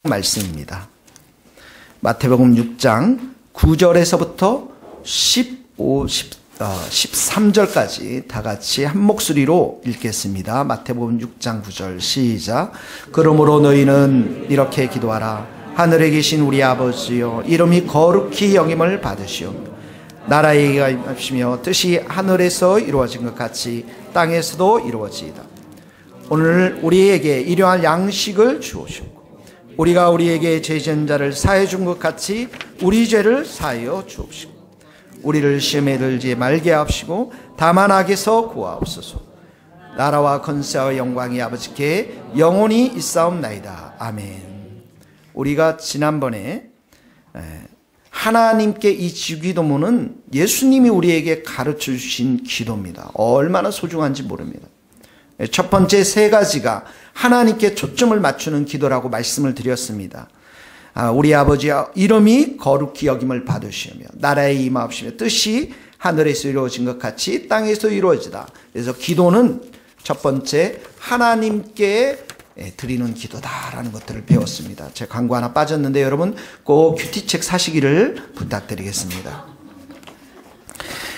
말씀입니다. 마태복음 6장 9절에서부터 13절까지 다 같이 한 목소리로 읽겠습니다. 마태복음 6장 9절 시작. 그러므로 너희는 이렇게 기도하라. 하늘에 계신 우리 아버지여, 이름이 거룩히 여김을 받으시오며 나라에 임하시며 뜻이 하늘에서 이루어진 것 같이 땅에서도 이루어지이다. 오늘 우리에게 일용할 양식을 주옵시고 우리가 우리에게 죄 지은 자를 사해 준 것 같이 우리 죄를 사하여 주옵시고 우리를 시험에 들지 말게 하옵시고 다만 악에서 구하옵소서. 나라와 권세와 영광이 아버지께 영원히 있사옵나이다. 아멘. 우리가 지난번에 하나님께 이 주기도문은 예수님이 우리에게 가르쳐 주신 기도입니다. 얼마나 소중한지 모릅니다. 첫 번째 세 가지가 하나님께 초점을 맞추는 기도라고 말씀을 드렸습니다. 우리 아버지여, 이름이 거룩히 여김을 받으시며 나라에 임하옵시며 뜻이 하늘에서 이루어진 것 같이 땅에서 이루어지다. 그래서 기도는 첫 번째 하나님께 드리는 기도다라는 것들을 배웠습니다. 제가 광고 하나 빠졌는데 여러분 꼭 큐티책 사시기를 부탁드리겠습니다.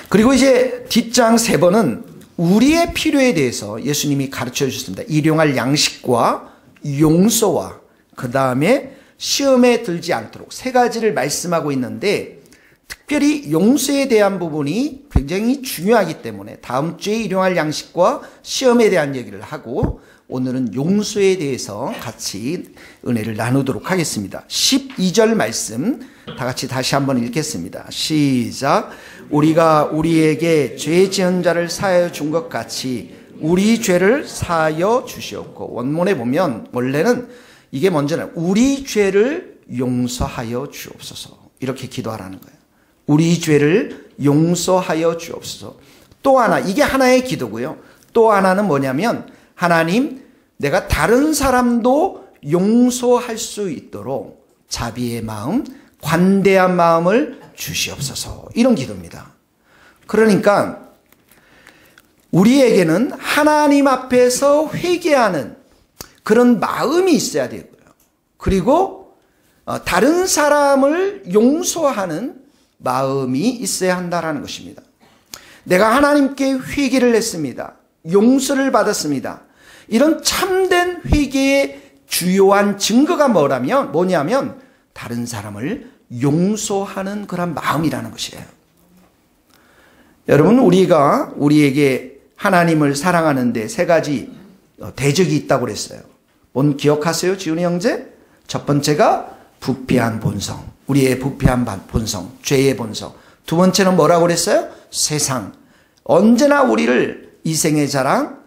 그리고 이제 뒷장 세 번은 우리의 필요에 대해서 예수님이 가르쳐 주셨습니다. 일용할 양식과 용서와 그 다음에 시험에 들지 않도록 세 가지를 말씀하고 있는데, 특별히 용서에 대한 부분이 굉장히 중요하기 때문에 다음 주에 일용할 양식과 시험에 대한 얘기를 하고 오늘은 용서에 대해서 같이 은혜를 나누도록 하겠습니다. 12절 말씀 다 같이 다시 한번 읽겠습니다. 시작. 우리가 우리에게 죄 지은 자를 사하여 준 것 같이 우리 죄를 사하여 주시옵고, 원문에 보면 원래는 이게 먼저는 우리 죄를 용서하여 주옵소서, 이렇게 기도하라는 거예요. 우리 죄를 용서하여 주옵소서. 또 하나, 이게 하나의 기도고요. 또 하나는 뭐냐면, 하나님, 내가 다른 사람도 용서할 수 있도록 자비의 마음, 관대한 마음을 주시옵소서, 이런 기도입니다. 그러니까 우리에게는 하나님 앞에서 회개하는 그런 마음이 있어야 되고요. 그리고 다른 사람을 용서하는 마음이 있어야 한다는 것입니다. 내가 하나님께 회개를 했습니다. 용서를 받았습니다. 이런 참된 회개의 주요한 증거가 뭐냐면 다른 사람을 용서하는 그런 마음이라는 것이에요. 여러분, 우리가 우리에게 하나님을 사랑하는데 세 가지 대적이 있다고 그랬어요. 뭔 기억하세요, 지훈이 형제? 첫 번째가 부패한 본성, 우리의 부패한 본성, 죄의 본성. 두 번째는 뭐라고 그랬어요? 세상. 언제나 우리를 이생의 자랑,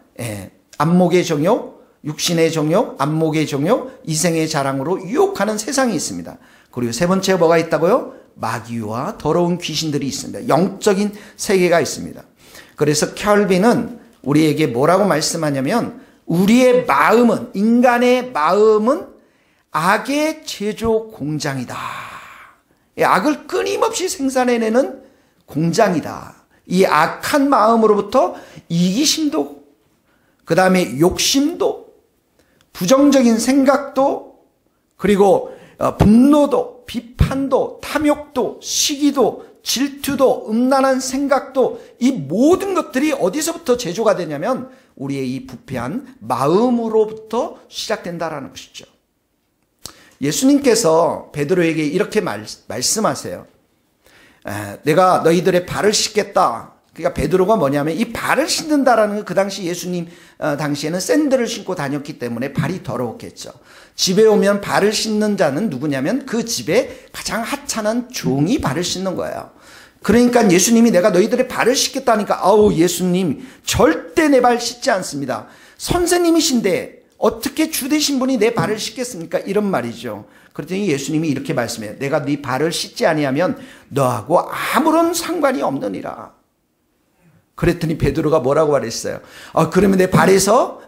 안목의 정욕, 육신의 정욕, 안목의 정욕, 이생의 자랑으로 유혹하는 세상이 있습니다. 그리고 세 번째 뭐가 있다고요? 마귀와 더러운 귀신들이 있습니다. 영적인 세계가 있습니다. 그래서 켈빈은 우리에게 뭐라고 말씀하냐면, 우리의 마음은, 인간의 마음은 악의 제조 공장이다. 악을 끊임없이 생산해내는 공장이다. 이 악한 마음으로부터 이기심도, 그 다음에 욕심도, 부정적인 생각도, 그리고 분노도, 비판도, 탐욕도, 시기도, 질투도, 음란한 생각도, 이 모든 것들이 어디서부터 제조가 되냐면 우리의 이 부패한 마음으로부터 시작된다라는 것이죠. 예수님께서 베드로에게 이렇게 말씀하세요. 내가 너희들의 발을 씻겠다. 그러니까 베드로가 뭐냐면 이 발을 씻는다라는 건 그 당시 예수님 당시에는 샌들을 신고 다녔기 때문에 발이 더러웠겠죠. 집에 오면 발을 씻는 자는 누구냐면 그 집에 가장 하찮은 종이 발을 씻는 거예요. 그러니까 예수님이 내가 너희들의 발을 씻겠다니까, 아우 예수님 절대 내 발 씻지 않습니다. 선생님이신데 어떻게 주 되신 분이 내 발을 씻겠습니까? 이런 말이죠. 그랬더니 예수님이 이렇게 말씀해요. 내가 네 발을 씻지 아니하면 너하고 아무런 상관이 없느니라. 그랬더니 베드로가 뭐라고 말했어요? 그러면 내 발에서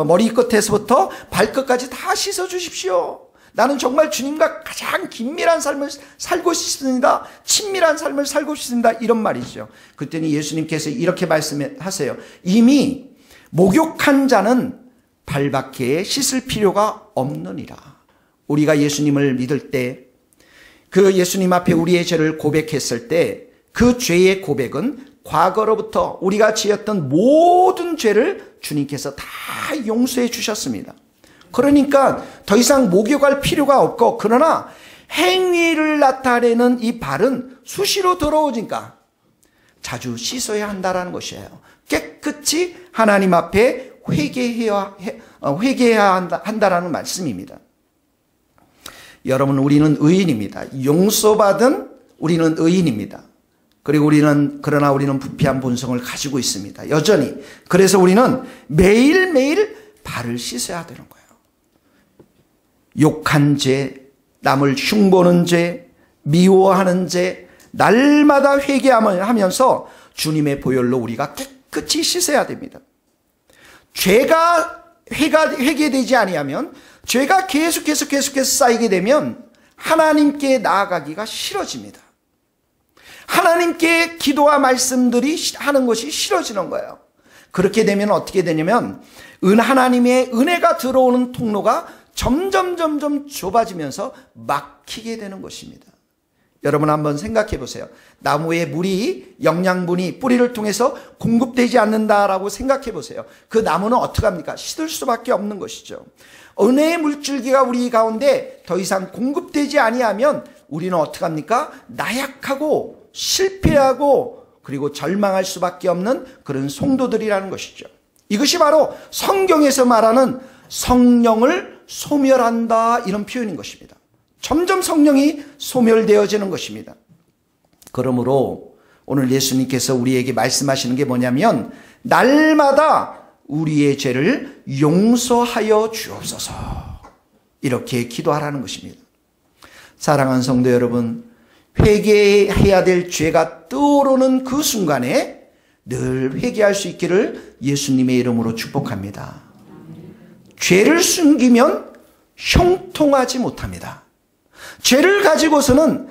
머리끝에서부터 발끝까지 다 씻어 주십시오. 나는 정말 주님과 가장 긴밀한 삶을 살고 싶습니다. 친밀한 삶을 살고 싶습니다. 이런 말이죠. 그랬더니 예수님께서 이렇게 말씀하세요. 이미 목욕한 자는 발밖에 씻을 필요가 없느니라. 우리가 예수님을 믿을 때, 그 예수님 앞에 우리의 죄를 고백했을 때 그 죄의 고백은 과거로부터 우리가 지었던 모든 죄를 주님께서 다 용서해 주셨습니다. 그러니까 더 이상 목욕할 필요가 없고, 그러나 행위를 나타내는 이 발은 수시로 더러워지니까 자주 씻어야 한다는 것이에요. 깨끗이 하나님 앞에 회개해야 한다라는 말씀입니다. 여러분, 우리는 의인입니다. 용서받은 우리는 의인입니다. 그리고 그러나 우리는 부패한 본성을 가지고 있습니다. 여전히. 그래서 우리는 매일매일 발을 씻어야 되는 거예요. 욕한 죄, 남을 흉보는 죄, 미워하는 죄, 날마다 회개하면서 주님의 보혈로 우리가 깨끗이 씻어야 됩니다. 죄가 회개되지 아니하면, 죄가 계속해서 쌓이게 되면 하나님께 나아가기가 싫어집니다. 하나님께 기도와 말씀들이 하는 것이 싫어지는 거예요. 그렇게 되면 어떻게 되냐면 하나님의 은혜가 들어오는 통로가 점점 좁아지면서 막히게 되는 것입니다. 여러분 한번 생각해 보세요. 나무에 물이, 영양분이 뿌리를 통해서 공급되지 않는다라고 생각해 보세요. 그 나무는 어떻게 합니까? 시들 수밖에 없는 것이죠. 은혜의 물줄기가 우리 가운데 더 이상 공급되지 아니하면 우리는 어떻게 합니까? 나약하고 실패하고 그리고 절망할 수밖에 없는 그런 성도들이라는 것이죠. 이것이 바로 성경에서 말하는 성령을 소멸한다, 이런 표현인 것입니다. 점점 성령이 소멸되어지는 것입니다. 그러므로 오늘 예수님께서 우리에게 말씀하시는 게 뭐냐면, 날마다 우리의 죄를 용서하여 주옵소서, 이렇게 기도하라는 것입니다. 사랑하는 성도 여러분, 회개해야 될 죄가 떠오르는 그 순간에 늘 회개할 수 있기를 예수님의 이름으로 축복합니다. 죄를 숨기면 형통하지 못합니다. 죄를 가지고서는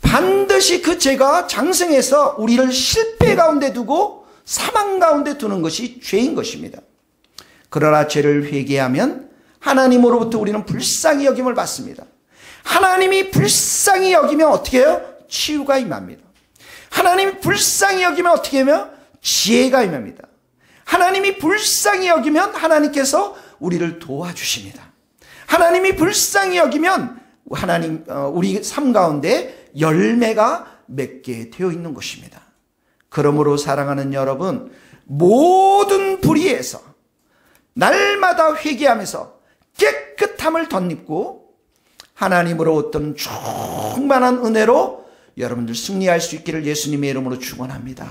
반드시 그 죄가 장성해서 우리를 실패 가운데 두고 사망 가운데 두는 것이 죄인 것입니다. 그러나 죄를 회개하면 하나님으로부터 우리는 불쌍히 여김을 받습니다. 하나님이 불쌍히 여기면 어떻게 해요? 치유가 임합니다. 하나님이 불쌍히 여기면 어떻게 하며? 지혜가 임합니다. 하나님이 불쌍히 여기면 하나님께서 우리를 도와주십니다. 하나님이 불쌍히 여기면 우리 삶 가운데 열매가 맺게 되어 있는 것입니다. 그러므로 사랑하는 여러분, 모든 불의에서 날마다 회개하면서 깨끗함을 덧입고 하나님으로부터 충만한 은혜로 여러분들 승리할 수 있기를 예수님의 이름으로 축원합니다.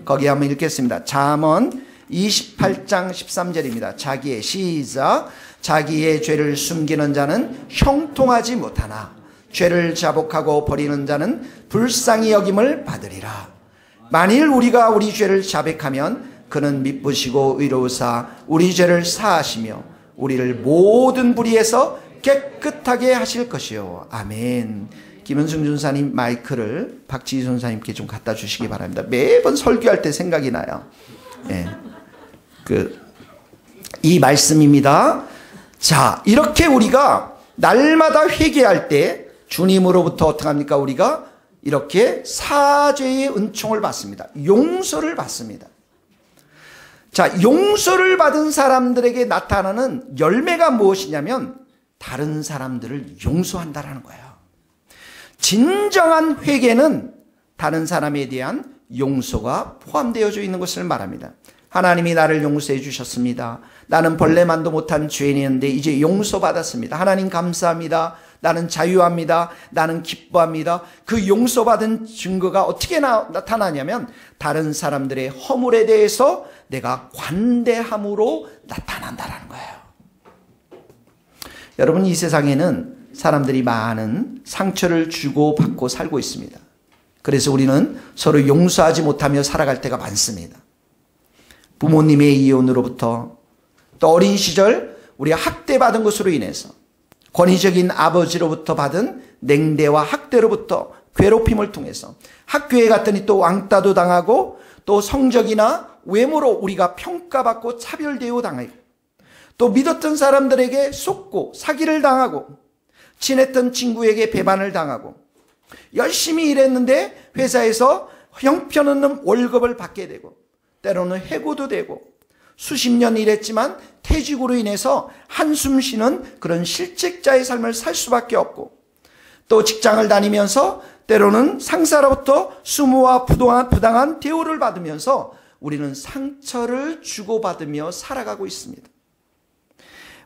거기 한번 읽겠습니다. 잠언 28장 13절입니다. 시작. 자기의 죄를 숨기는 자는 형통하지 못하나 죄를 자복하고 버리는 자는 불쌍히 여김을 받으리라. 만일 우리가 우리 죄를 자백하면 그는 미쁘시고 의로우사 우리 죄를 사하시며 우리를 모든 불의에서 깨끗하게 하실 것이요. 아멘. 김은승 전사님 마이크를 박지희 전사님께 좀 갖다 주시기 바랍니다. 매번 설교할 때 생각이 나요. 네. 이 말씀입니다. 자, 이렇게 우리가 날마다 회개할 때 주님으로부터 어떻게 합니까? 우리가 이렇게 사죄의 은총을 받습니다. 용서를 받습니다. 자, 용서를 받은 사람들에게 나타나는 열매가 무엇이냐면 다른 사람들을 용서한다라는 거예요. 진정한 회개는 다른 사람에 대한 용서가 포함되어져 있는 것을 말합니다. 하나님이 나를 용서해 주셨습니다. 나는 벌레만도 못한 죄인이었는데 이제 용서받았습니다. 하나님 감사합니다. 나는 자유합니다. 나는 기뻐합니다. 그 용서받은 증거가 어떻게 나타나냐면 다른 사람들의 허물에 대해서 내가 관대함으로 나타난다는 거예요. 여러분, 이 세상에는 사람들이 많은 상처를 주고받고 살고 있습니다. 그래서 우리는 서로 용서하지 못하며 살아갈 때가 많습니다. 부모님의 이혼으로부터 또 어린 시절 우리가 학대받은 것으로 인해서 권위적인 아버지로부터 받은 냉대와 학대로부터 괴롭힘을 통해서 학교에 갔더니 또 왕따도 당하고 또 성적이나 외모로 우리가 평가받고 차별대우 당하고 또 믿었던 사람들에게 속고 사기를 당하고 친했던 친구에게 배반을 당하고 열심히 일했는데 회사에서 형편없는 월급을 받게 되고 때로는 해고도 되고 수십 년 일했지만 퇴직으로 인해서 한숨 쉬는 그런 실직자의 삶을 살 수밖에 없고 또 직장을 다니면서 때로는 상사로부터 수모와 부당한 대우를 받으면서 우리는 상처를 주고받으며 살아가고 있습니다.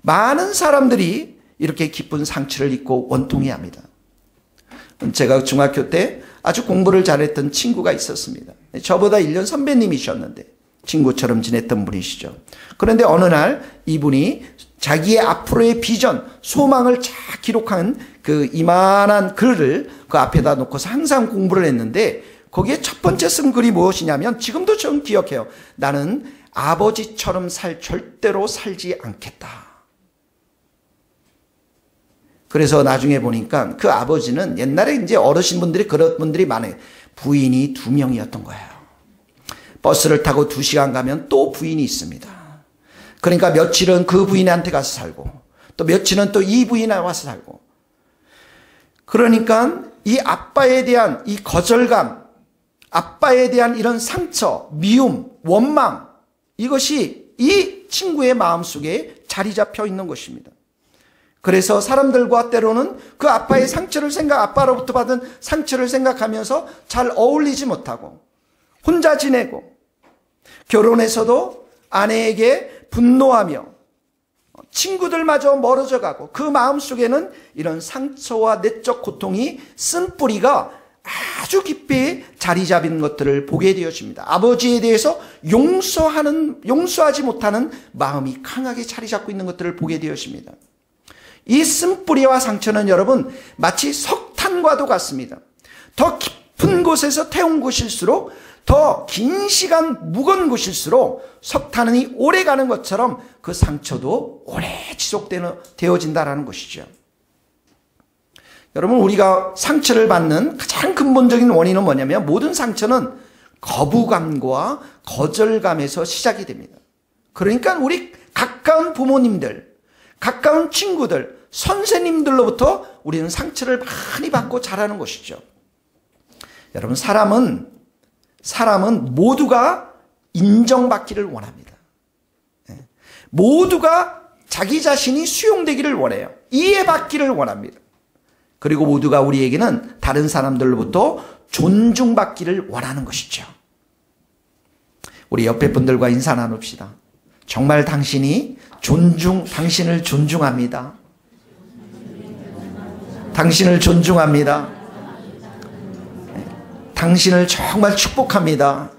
많은 사람들이 이렇게 깊은 상처를 입고 원통해합니다. 제가 중학교 때 아주 공부를 잘했던 친구가 있었습니다. 저보다 1년 선배님이셨는데 친구처럼 지냈던 분이시죠. 그런데 어느 날 이분이 자기의 앞으로의 비전, 소망을 쫙 기록한 그 이만한 글을 그 앞에다 놓고서 항상 공부를 했는데 거기에 첫 번째 쓴 글이 무엇이냐면 지금도 좀 기억해요. 나는 아버지처럼 절대로 살지 않겠다. 그래서 나중에 보니까 그 아버지는 옛날에 이제 어르신분들이 그런 분들이 많아요. 부인이 2명이었던 거예요. 버스를 타고 2시간 가면 또 부인이 있습니다. 그러니까 며칠은 그 부인한테 가서 살고 또 며칠은 또 이 부인에 와서 살고 그러니까 이 아빠에 대한 이 거절감, 아빠에 대한 이런 상처, 미움, 원망 이것이 이 친구의 마음속에 자리 잡혀 있는 것입니다. 그래서 사람들과 때로는 그 아빠의 상처를 아빠로부터 받은 상처를 생각하면서 잘 어울리지 못하고 혼자 지내고 결혼해서도 아내에게 분노하며 친구들마저 멀어져 가고 그 마음속에는 이런 상처와 내적 고통이 쓴 뿌리가 아주 깊이 자리 잡은 것들을 보게 되어집니다. 아버지에 대해서 용서하지 못하는 마음이 강하게 자리 잡고 있는 것들을 보게 되어집니다. 이 쓴뿌리와 상처는 여러분 마치 석탄과도 같습니다. 더 깊은 곳에서 태운 곳일수록 더 긴 시간 묵은 곳일수록 석탄이 오래 가는 것처럼 그 상처도 오래 지속되어진다는 것이죠. 여러분 우리가 상처를 받는 가장 근본적인 원인은 뭐냐면 모든 상처는 거부감과 거절감에서 시작이 됩니다. 그러니까 우리 가까운 부모님들, 가까운 친구들, 선생님들로부터 우리는 상처를 많이 받고 자라는 것이죠. 여러분 사람은 모두가 인정받기를 원합니다. 모두가 자기 자신이 수용되기를 원해요. 이해받기를 원합니다. 그리고 모두가 우리에게는 다른 사람들로부터 존중받기를 원하는 것이죠. 우리 옆에 분들과 인사 나눕시다. 정말 당신을 존중합니다. 당신을 존중합니다. 당신을 정말 축복합니다.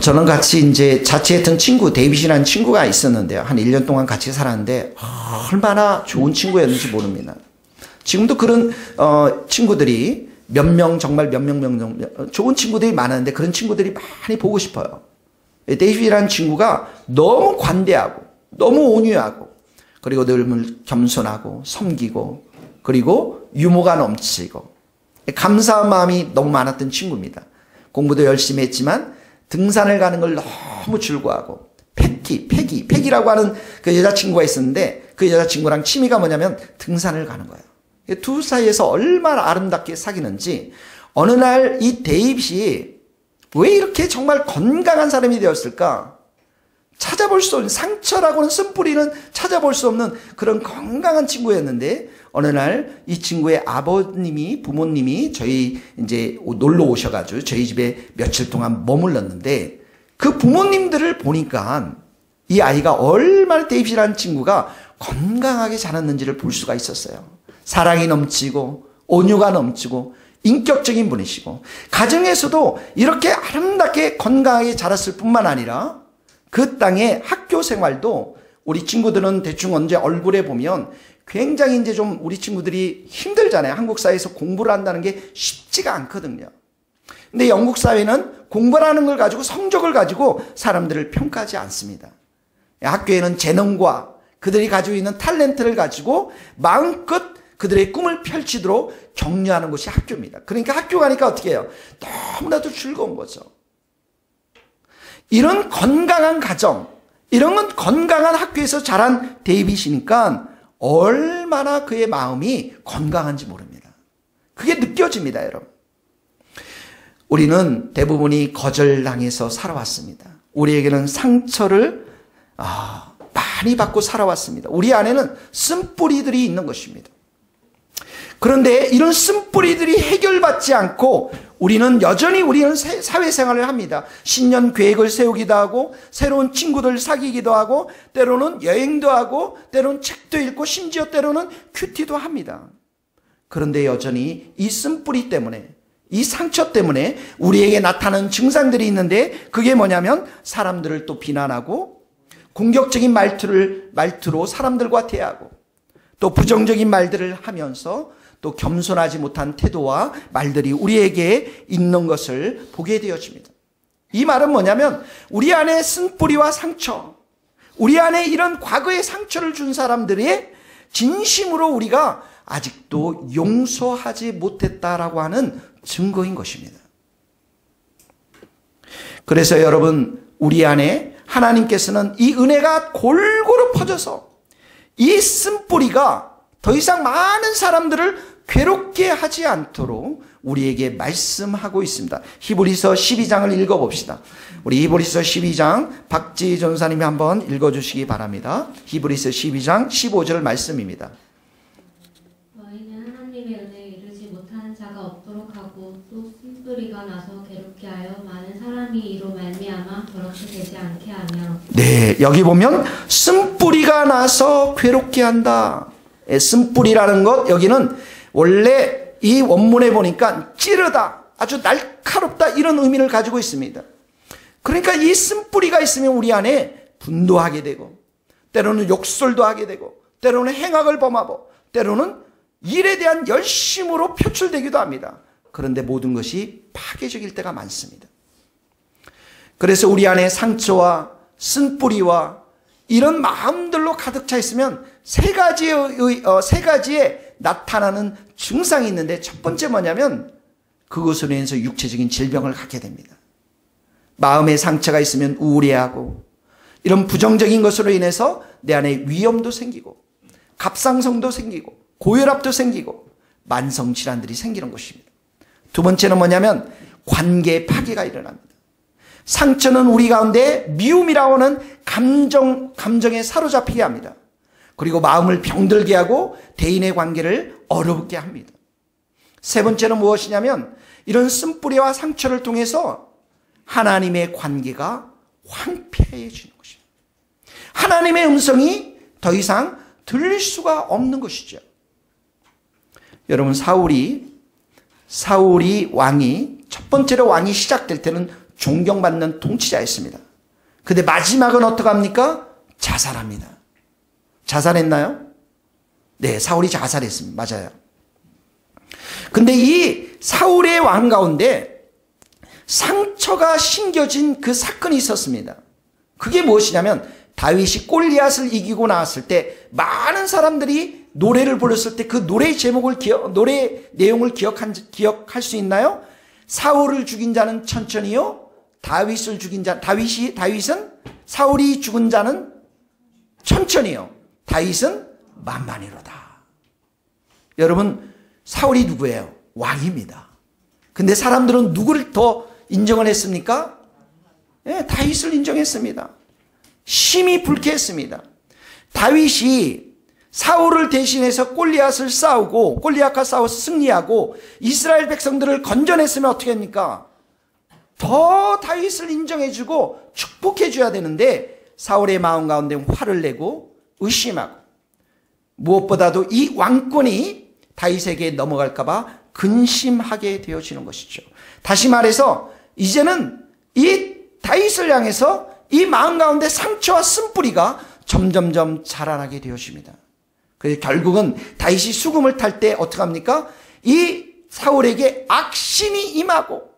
저는 같이 이제 자취했던 친구, 데이빗이라는 친구가 있었는데요. 한 1년 동안 같이 살았는데, 얼마나 좋은 친구였는지 모릅니다. 지금도 그런, 친구들이 정말 몇 명, 좋은 친구들이 많았는데 그런 친구들이 많이 보고 싶어요. 데이빗이라는 친구가 너무 관대하고, 너무 온유하고, 그리고 늘 겸손하고, 섬기고, 그리고 유머가 넘치고, 감사한 마음이 너무 많았던 친구입니다. 공부도 열심히 했지만, 등산을 가는 걸 너무 즐거워하고 패기라고 하는 그 여자친구가 있었는데 그 여자친구랑 취미가 뭐냐면 등산을 가는 거예요. 두 사이에서 얼마나 아름답게 사귀는지 어느 날 이 데이빗이 왜 이렇게 정말 건강한 사람이 되었을까? 찾아볼 수 없는 상처라고는 쓴뿌리는 찾아볼 수 없는 그런 건강한 친구였는데 어느 날 이 친구의 부모님이 저희 이제 놀러 오셔가지고 저희 집에 며칠 동안 머물렀는데 그 부모님들을 보니까 이 아이가 얼마나 데이빗이라는 친구가 건강하게 자랐는지를 볼 수가 있었어요. 사랑이 넘치고 온유가 넘치고 인격적인 분이시고 가정에서도 이렇게 아름답게 건강하게 자랐을 뿐만 아니라 그 땅의 학교 생활도 우리 친구들은 대충 언제 얼굴에 보면 굉장히 이제 좀 우리 친구들이 힘들잖아요. 한국 사회에서 공부를 한다는 게 쉽지가 않거든요. 근데 영국 사회는 공부라는 걸 가지고 성적을 가지고 사람들을 평가하지 않습니다. 학교에는 재능과 그들이 가지고 있는 탤런트를 가지고 마음껏 그들의 꿈을 펼치도록 격려하는 것이 학교입니다. 그러니까 학교 가니까 어떻게 해요? 너무나도 즐거운 거죠. 이런 건강한 가정, 이런 건 건강한 학교에서 자란 데이빗이니까 얼마나 그의 마음이 건강한지 모릅니다. 그게 느껴집니다, 여러분. 우리는 대부분이 거절당해서 살아왔습니다. 우리에게는 상처를 많이 받고 살아왔습니다. 우리 안에는 쓴뿌리들이 있는 것입니다. 그런데 이런 쓴뿌리들이 해결받지 않고 우리는 여전히 사회생활을 합니다. 신년 계획을 세우기도 하고 새로운 친구들 사귀기도 하고 때로는 여행도 하고 때로는 책도 읽고 심지어 때로는 큐티도 합니다. 그런데 여전히 이 쓴뿌리 때문에, 이 상처 때문에 우리에게 나타나는 증상들이 있는데, 그게 뭐냐면 사람들을 또 비난하고 공격적인 말투로 사람들과 대하고 또 부정적인 말들을 하면서 또 겸손하지 못한 태도와 말들이 우리에게 있는 것을 보게 되어집니다. 이 말은 뭐냐면 우리 안에 쓴뿌리와 상처, 우리 안에 이런 과거의 상처를 준 사람들의 진심으로 우리가 아직도 용서하지 못했다라고 하는 증거인 것입니다. 그래서 여러분, 우리 안에 하나님께서는 이 은혜가 골고루 퍼져서 이 쓴뿌리가 더 이상 많은 사람들을 괴롭게 하지 않도록 우리에게 말씀하고 있습니다. 히브리서 12장을 읽어봅시다. 우리 히브리서 12장 박지희 전사님이 한번 읽어주시기 바랍니다. 히브리서 12장 15절 말씀입니다. 너희는 하나님의 은혜에 이르지 못하는 자가 없도록 하고 또 쓴뿌리가 나서 괴롭게 하여 많은 사람이 이로 말미암아 더럽게 되지 않게 하며. 네, 여기 보면 쓴뿌리가 나서 괴롭게 한다. 쓴뿌리라는 것, 여기는 원래 이 원문에 보니까 찌르다, 아주 날카롭다, 이런 의미를 가지고 있습니다. 그러니까 이 쓴뿌리가 있으면 우리 안에 분노하게 되고 때로는 욕설도 하게 되고 때로는 행악을 범하고 때로는 일에 대한 열심으로 표출되기도 합니다. 그런데 모든 것이 파괴적일 때가 많습니다. 그래서 우리 안에 상처와 쓴뿌리와 이런 마음들로 가득 차 있으면 세 가지의 나타나는 증상이 있는데, 첫 번째 뭐냐면 그것으로 인해서 육체적인 질병을 갖게 됩니다. 마음에 상처가 있으면 우울해하고, 이런 부정적인 것으로 인해서 내 안에 위염도 생기고 갑상선도 생기고 고혈압도 생기고 만성질환들이 생기는 것입니다. 두 번째는 뭐냐면 관계 파괴가 일어납니다. 상처는 우리 가운데 미움이라고 하는 감정에 사로잡히게 합니다. 그리고 마음을 병들게 하고 대인의 관계를 어렵게 합니다. 세 번째는 무엇이냐면 이런 쓴뿌리와 상처를 통해서 하나님의 관계가 황폐해지는 것입니다. 하나님의 음성이 더 이상 들릴 수가 없는 것이죠. 여러분, 사울이 왕이, 첫 번째로 왕이 시작될 때는 존경받는 통치자였습니다. 근데 마지막은 어떡합니까? 자살합니다. 자살했나요? 네, 사울이 자살했습니다. 맞아요. 근데 이 사울의 왕 가운데 상처가 심겨진 그 사건이 있었습니다. 그게 무엇이냐면 다윗이 골리앗을 이기고 나왔을 때 많은 사람들이 노래를 불렀을 때 그 노래의 노래 내용을 기억할 수 있나요? 사울을 죽인 자는 천천히요, 다윗은 사울이 죽은 자는 천천히요, 다윗은 만만히로다. 여러분, 사울이 누구예요? 왕입니다. 근데 사람들은 누구를 더 인정을 했습니까? 네, 다윗을 인정했습니다. 심히 불쾌했습니다. 다윗이 사울을 대신해서 골리앗을 싸우고 골리앗과 싸워서 승리하고 이스라엘 백성들을 건져냈으면 어떻게 합니까? 더 다윗을 인정해주고 축복해줘야 되는데 사울의 마음 가운데 화를 내고 의심하고, 무엇보다도 이 왕권이 다윗에게 넘어갈까 봐 근심하게 되어지는 것이죠. 다시 말해서 이제는 이 다윗을 향해서 이 마음 가운데 상처와 쓴뿌리가 점점점 자라나게 되어집니다. 그래서 결국은 다윗이 수금을 탈 때 어떻게 합니까? 이 사울에게 악신이 임하고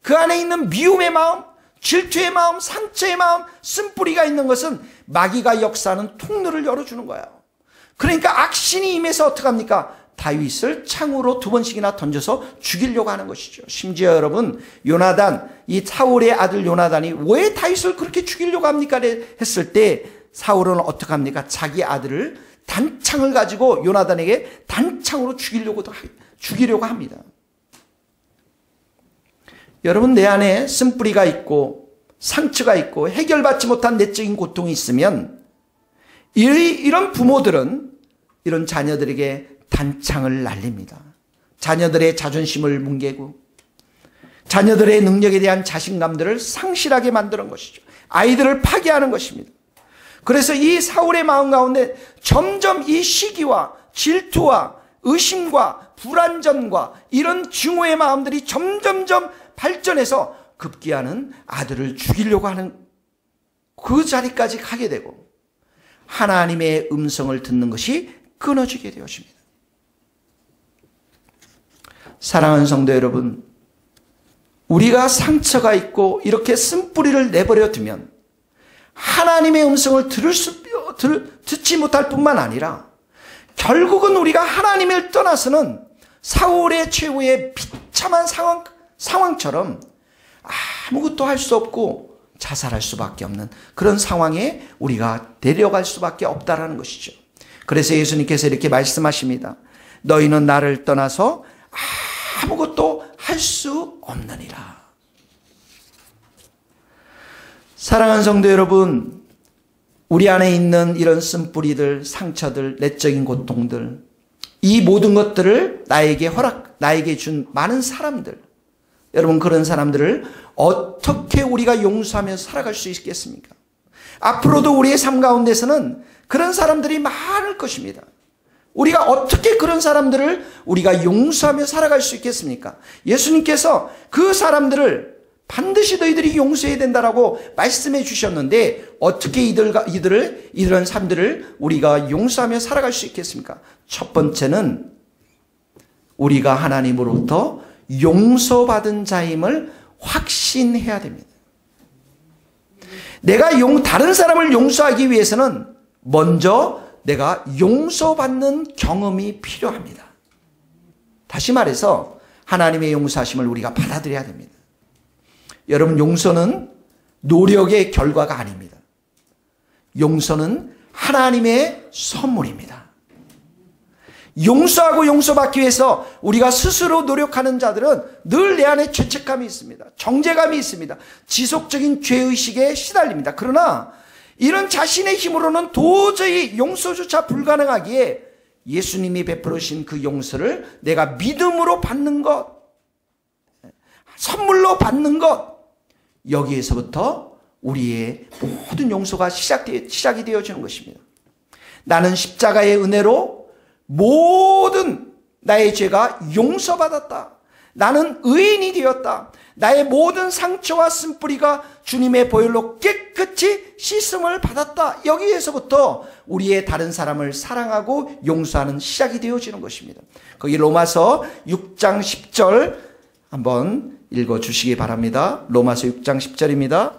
그 안에 있는 미움의 마음, 질투의 마음, 상처의 마음, 쓴뿌리가 있는 것은 마귀가 역사하는 통로를 열어주는 거예요. 그러니까 악신이 임해서 어떻게 합니까? 다윗을 창으로 2번씩이나 던져서 죽이려고 하는 것이죠. 심지어 여러분, 요나단, 이 사울의 아들 요나단이 왜 다윗을 그렇게 죽이려고 합니까? 했을 때 사울은 어떻게 합니까? 자기 아들을 단창을 가지고 요나단에게 단창으로 죽이려고 합니다. 여러분, 내 안에 쓴뿌리가 있고 상처가 있고 해결받지 못한 내적인 고통이 있으면 이런 부모들은 이런 자녀들에게 단창을 날립니다. 자녀들의 자존심을 뭉개고 자녀들의 능력에 대한 자신감들을 상실하게 만드는 것이죠. 아이들을 파괴하는 것입니다. 그래서 이 사울의 마음 가운데 점점 이 시기와 질투와 의심과 불안전과 이런 증오의 마음들이 점점점 발전해서 급기야는 아들을 죽이려고 하는 그 자리까지 가게 되고 하나님의 음성을 듣는 것이 끊어지게 되었습니다. 사랑하는 성도 여러분, 우리가 상처가 있고 이렇게 쓴뿌리를 내버려 두면 하나님의 음성을 듣지 못할 뿐만 아니라 결국은 우리가 하나님을 떠나서는 사울의 최후의 비참한 상황처럼 아무것도 할 수 없고 자살할 수밖에 없는 그런 상황에 우리가 내려갈 수밖에 없다라는 것이죠. 그래서 예수님께서 이렇게 말씀하십니다. 너희는 나를 떠나서 아무것도 할 수 없느니라. 사랑하는 성도 여러분, 우리 안에 있는 이런 쓴뿌리들, 상처들, 내적인 고통들, 이 모든 것들을 나에게 준 많은 사람들, 여러분, 그런 사람들을 어떻게 우리가 용서하며 살아갈 수 있겠습니까? 앞으로도 우리의 삶 가운데서는 그런 사람들이 많을 것입니다. 우리가 어떻게 그런 사람들을 우리가 용서하며 살아갈 수 있겠습니까? 예수님께서 그 사람들을 반드시 너희들이 용서해야 된다라고 말씀해 주셨는데 어떻게 이런 사람들을 우리가 용서하며 살아갈 수 있겠습니까? 첫 번째는 우리가 하나님으로부터 용서받은 자임을 확신해야 됩니다. 내가 다른 사람을 용서하기 위해서는 먼저 내가 용서받는 경험이 필요합니다. 다시 말해서 하나님의 용서하심을 우리가 받아들여야 됩니다. 여러분, 용서는 노력의 결과가 아닙니다. 용서는 하나님의 선물입니다. 용서하고 용서받기 위해서 우리가 스스로 노력하는 자들은 늘 내 안에 죄책감이 있습니다. 정죄감이 있습니다. 지속적인 죄의식에 시달립니다. 그러나 이런 자신의 힘으로는 도저히 용서조차 불가능하기에 예수님이 베풀으신 그 용서를 내가 믿음으로 받는 것, 선물로 받는 것, 여기에서부터 우리의 모든 용서가 시작이 되어지는 것입니다. 나는 십자가의 은혜로 모든 나의 죄가 용서받았다. 나는 의인이 되었다. 나의 모든 상처와 쓴뿌리가 주님의 보혈로 깨끗이 씻음을 받았다. 여기에서부터 우리의 다른 사람을 사랑하고 용서하는 시작이 되어지는 것입니다. 거기 로마서 6장 10절 한번 읽어주시기 바랍니다. 로마서 6장 10절입니다.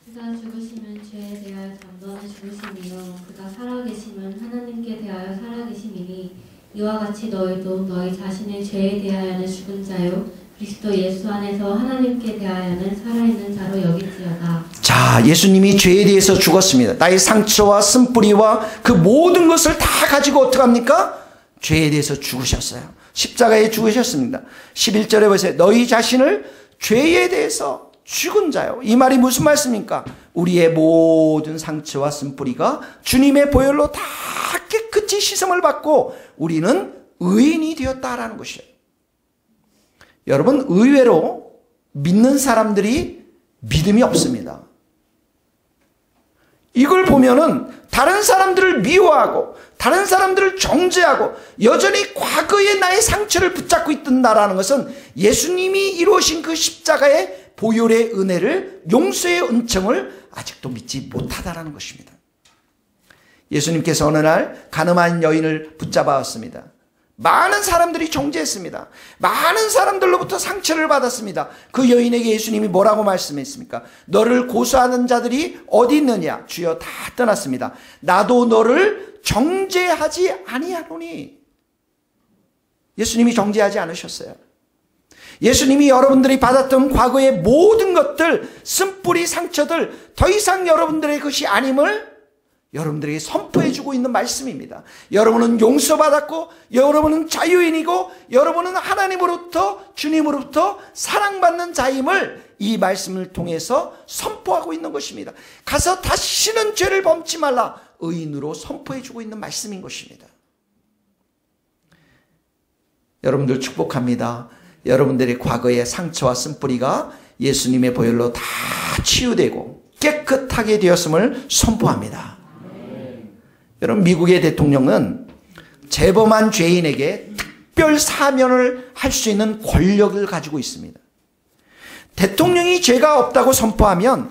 그가 죽으시면 죄에 대하여 단번에 죽으심이요 그가 살아계심은 하나님께 대하여 살아계심이니 이와 같이 너희도 너희 자신의 죄에 대하여는 죽은 자요 그리스도 예수 안에서 하나님께 대하여는 살아있는 자로 여길지어다. 자, 예수님이 죄에 대해서 죽었습니다. 나의 상처와 쓴뿌리와 그 모든 것을 다 가지고 어떡합니까? 죄에 대해서 죽으셨어요. 십자가에 죽으셨습니다. 11절에 보세요. 너희 자신을 죄에 대해서 죽은 자요. 이 말이 무슨 말씀입니까? 우리의 모든 상처와 쓴뿌리가 주님의 보혈로 다 깨끗이 씻음을 받고 우리는 의인이 되었다라는 것이에요. 여러분, 의외로 믿는 사람들이 믿음이 없습니다. 이걸 보면은 다른 사람들을 미워하고 다른 사람들을 정죄하고 여전히 과거의 나의 상처를 붙잡고 있다라는 것은 예수님이 이루신 그 십자가의 보혈의 은혜를, 용서의 은총을 아직도 믿지 못하다라는 것입니다. 예수님께서 어느 날 가늠한 여인을 붙잡아왔습니다. 많은 사람들이 정죄했습니다. 많은 사람들로부터 상처를 받았습니다. 그 여인에게 예수님이 뭐라고 말씀했습니까? 너를 고소하는 자들이 어디 있느냐? 주여 다 떠났습니다. 나도 너를 정죄하지 아니하노니. 예수님이 정죄하지 않으셨어요. 예수님이 여러분들이 받았던 과거의 모든 것들, 쓴뿌리 상처들, 더 이상 여러분들의 것이 아님을 여러분들에게 선포해주고 있는 말씀입니다. 여러분은 용서받았고, 여러분은 자유인이고, 여러분은 하나님으로부터, 주님으로부터 사랑받는 자임을 이 말씀을 통해서 선포하고 있는 것입니다. 가서 다시는 죄를 범치 말라, 의인으로 선포해주고 있는 말씀인 것입니다. 여러분들 축복합니다. 여러분들의 과거의 상처와 쓴뿌리가 예수님의 보혈로 다 치유되고 깨끗하게 되었음을 선포합니다. 여러분, 미국의 대통령은 재범한 죄인에게 특별 사면을 할 수 있는 권력을 가지고 있습니다. 대통령이 죄가 없다고 선포하면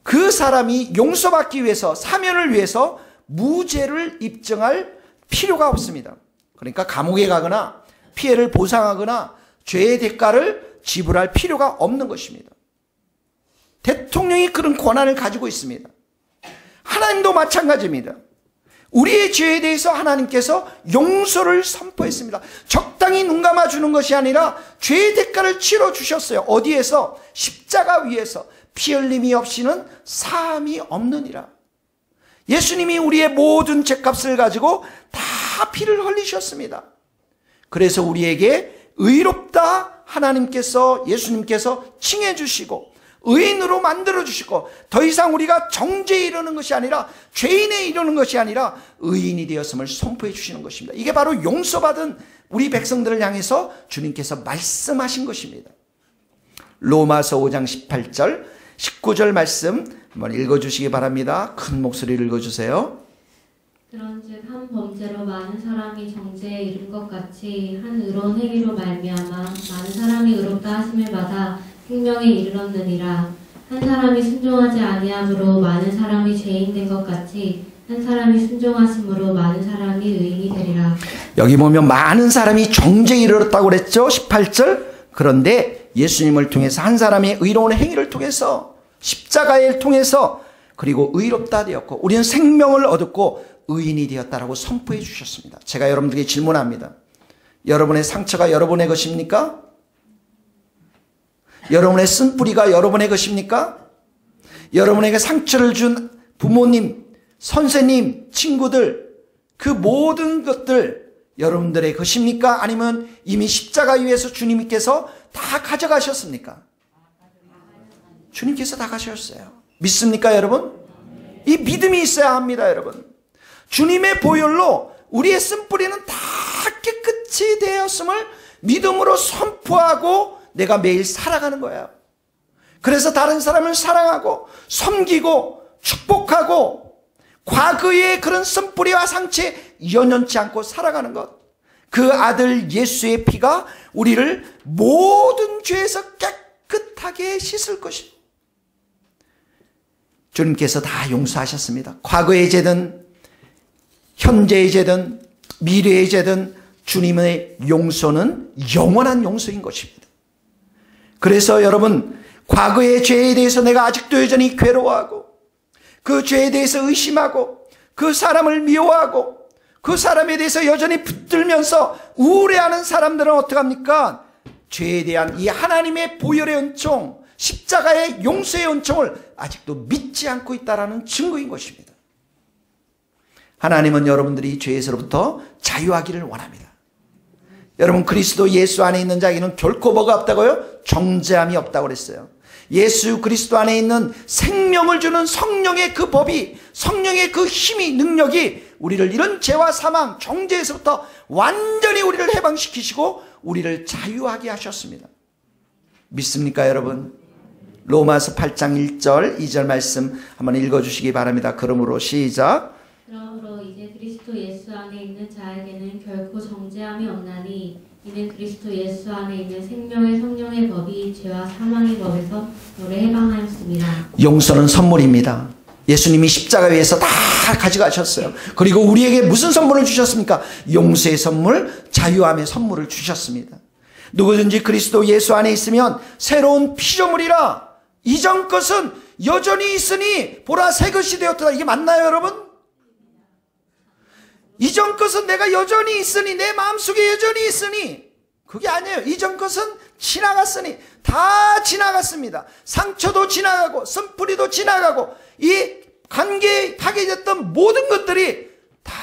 그 사람이 용서받기 위해서, 사면을 위해서 무죄를 입증할 필요가 없습니다. 그러니까 감옥에 가거나 피해를 보상하거나 죄의 대가를 지불할 필요가 없는 것입니다. 대통령이 그런 권한을 가지고 있습니다. 하나님도 마찬가지입니다. 우리의 죄에 대해서 하나님께서 용서를 선포했습니다. 적당히 눈 감아주는 것이 아니라 죄의 대가를 치러주셨어요. 어디에서? 십자가 위에서. 피 흘림이 없이는 사함이 없느니라. 예수님이 우리의 모든 죄값을 가지고 다 피를 흘리셨습니다. 그래서 우리에게 의롭다 하나님께서, 예수님께서 칭해 주시고 의인으로 만들어 주시고, 더 이상 우리가 정죄에 이르는 것이 아니라, 죄인에 이르는 것이 아니라 의인이 되었음을 선포해 주시는 것입니다. 이게 바로 용서받은 우리 백성들을 향해서 주님께서 말씀하신 것입니다. 로마서 5장 18절 19절 말씀 한번 읽어주시기 바랍니다. 큰 목소리를 읽어주세요. 그런즉 한 범죄로 많은 사람이 정죄에 이른 것 같이 한 의로운 행위로 말미암아 많은 사람이 의롭다 하심을 받아 생명에 이르렀느니라. 한 사람이 순종하지 아니함으로 많은 사람이 죄인 된 것 같이 한 사람이 순종하심으로 많은 사람이 의인이 되리라. 여기 보면 많은 사람이 정죄에 이르렀다고 그랬죠. 18절. 그런데 예수님을 통해서, 한 사람의 의로운 행위를 통해서, 십자가를 통해서, 그리고 의롭다 되었고 우리는 생명을 얻었고 의인이 되었다라고 선포해 주셨습니다. 제가 여러분들에게 질문합니다. 여러분의 상처가 여러분의 것입니까? 여러분의 쓴뿌리가 여러분의 것입니까? 여러분에게 상처를 준 부모님, 선생님, 친구들, 그 모든 것들 여러분들의 것입니까? 아니면 이미 십자가 위에서 주님께서 다 가져가셨습니까? 주님께서 다 가셨어요. 믿습니까, 여러분? 이 믿음이 있어야 합니다, 여러분. 주님의 보혈로 우리의 쓴뿌리는 다 깨끗이 되었음을 믿음으로 선포하고 내가 매일 살아가는 거예요. 그래서 다른 사람을 사랑하고 섬기고 축복하고 과거의 그런 쓴뿌리와 상처에 연연치 않고 살아가는 것. 그 아들 예수의 피가 우리를 모든 죄에서 깨끗하게 씻을 것입니다. 주님께서 다 용서하셨습니다. 과거의 죄든 현재의 죄든 미래의 죄든 주님의 용서는 영원한 용서인 것입니다. 그래서 여러분, 과거의 죄에 대해서 내가 아직도 여전히 괴로워하고 그 죄에 대해서 의심하고 그 사람을 미워하고 그 사람에 대해서 여전히 붙들면서 우울해하는 사람들은 어떡합니까? 죄에 대한 이 하나님의 보혈의 은총, 십자가의 용서의 은총을 아직도 믿지 않고 있다는 증거인 것입니다. 하나님은 여러분들이 죄에서부터 자유하기를 원합니다. 여러분, 그리스도 예수 안에 있는 자에게는 결코 뭐가 없다고요? 정죄함이 없다고 그랬어요. 예수 그리스도 안에 있는 생명을 주는 성령의 그 법이, 성령의 그 힘이, 능력이 우리를 이런 죄와 사망, 정죄에서부터 완전히 우리를 해방시키시고 우리를 자유하게 하셨습니다. 믿습니까, 여러분? 로마서 8장 1절 2절 말씀 한번 읽어주시기 바랍니다. 그러므로 시작. 그러므로 이제 그리스도 예수 안에 있는 자에게는 결코 정죄함이 없나니 이는 그리스도 예수 안에 있는 생명의 성령의 법이 죄와 사망의 법에서 너를 해방하였습니다. 용서는 선물입니다. 예수님이 십자가 위에서 다 가져가셨어요. 그리고 우리에게 무슨 선물을 주셨습니까? 용서의 선물, 자유함의 선물을 주셨습니다. 누구든지 그리스도 예수 안에 있으면 새로운 피조물이라. 이전 것은 여전히 있으니 보라 새 것이 되었다. 이게 맞나요, 여러분? 이전 것은 내가 여전히 있으니, 내 마음속에 여전히 있으니 그게 아니에요. 이전 것은 지나갔으니 다 지나갔습니다. 상처도 지나가고 쓴뿌리도 지나가고 이 관계에 파괴됐던 모든 것들이 다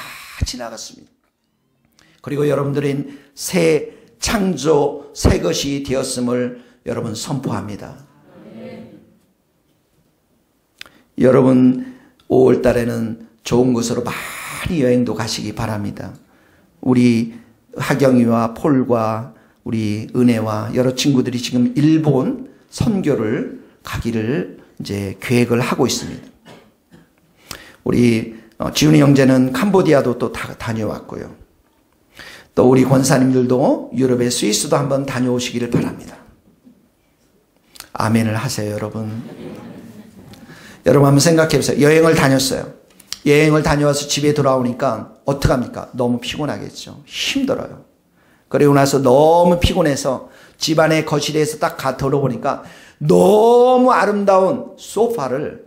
지나갔습니다. 그리고 여러분들은 새 창조, 새 것이 되었음을 여러분 선포합니다. 여러분 5월 달에는 좋은 곳으로 많이 여행도 가시기 바랍니다. 우리 하경이와 폴과 우리 은혜와 여러 친구들이 지금 일본 선교를 가기를 이제 계획을 하고 있습니다. 우리 지훈이 형제는 캄보디아도 또 다녀왔고요. 또 우리 권사님들도 유럽의 스위스도 한번 다녀오시기를 바랍니다. 아멘을 하세요, 여러분. 여러분 한번 생각해 보세요. 여행을 다녔어요. 여행을 다녀와서 집에 돌아오니까 어떡합니까? 너무 피곤하겠죠. 힘들어요. 그리고 나서 너무 피곤해서 집안의 거실에서 딱 들어보니까 너무 아름다운 소파를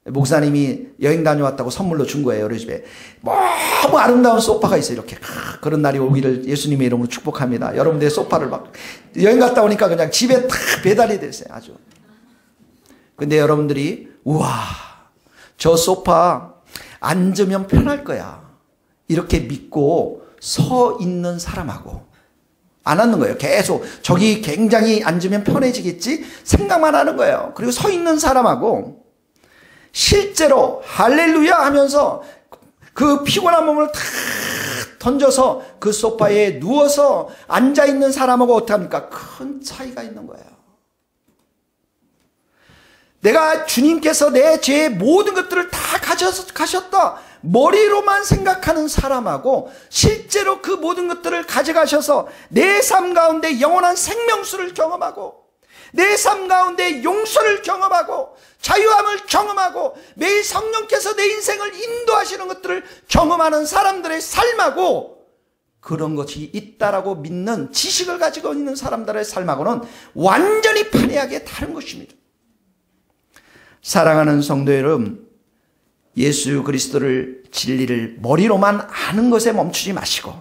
목사님이 여행 다녀왔다고 선물로 준 거예요. 우리 집에 너무 아름다운 소파가 있어요. 이렇게 그런 날이 오기를 예수님의 이름으로 축복합니다. 여러분들의 소파를 막 여행 갔다 오니까 그냥 집에 딱 배달이 됐어요. 아주. 근데 여러분들이 우와, 저 소파 앉으면 편할 거야, 이렇게 믿고 서 있는 사람하고 안 앉는 거예요. 계속 저기 굉장히 앉으면 편해지겠지 생각만 하는 거예요. 그리고 서 있는 사람하고 실제로 할렐루야 하면서 그 피곤한 몸을 탁 던져서 그 소파에 누워서 앉아있는 사람하고 어떡합니까? 큰 차이가 있는 거예요. 내가 주님께서 내 죄의 모든 것들을 다 가셨다 머리로만 생각하는 사람하고 실제로 그 모든 것들을 가져가셔서 내 삶 가운데 영원한 생명수를 경험하고 내 삶 가운데 용서를 경험하고 자유함을 경험하고 매일 성령께서 내 인생을 인도하시는 것들을 경험하는 사람들의 삶하고 그런 것이 있다라고 믿는 지식을 가지고 있는 사람들의 삶하고는 완전히 판이하게 다른 것입니다. 사랑하는 성도 여러분, 예수 그리스도를 진리를 머리로만 아는 것에 멈추지 마시고